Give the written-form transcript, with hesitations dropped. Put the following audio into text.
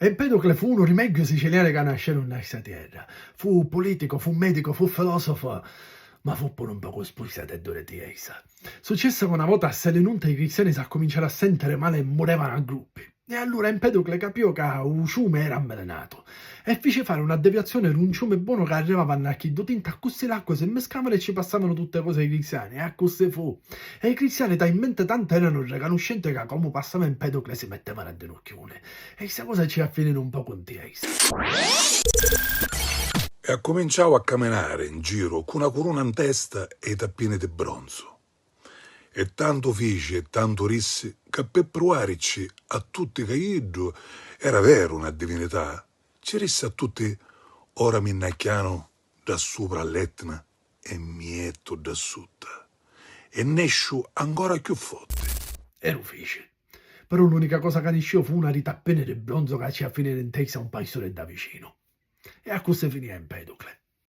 Empedocle fu uno rimedio siciliano che nasce in questa terra. Fu politico, fu medico, fu filosofo, ma fu pure un poco spulsato e dure di essa. Successe che una volta a Selinunte i cristiani si cominciarono a sentire male e morevano a gruppi. E allora Empedocle capì che un ciume era avvelenato e fece fare una deviazione per un ciume buono che arrivava a Nachiddo tinta a così l'acqua si mescavano e ci passavano tutte cose ai cristiani, e a così fu. E i cristiani talmente tanto erano riconoscenti che come passava Empedocle si mettevano a denocchione. E questa cosa ci va a finire un po' con te. E ha cominciato a camminare in giro con una corona in testa e i tappini di bronzo. E tanto fece e tanto risse che per provarci a tutti che era vero una divinità, ci risse a tutti ora mi innacchiano da sopra all'Etna e mietto da sotto e nescio ancora più forte. E lo fece. Però l'unica cosa che nisciò fu una ritappene di bronzo che ci a finire in testa un paesone da vicino. E a così finì Empedocle.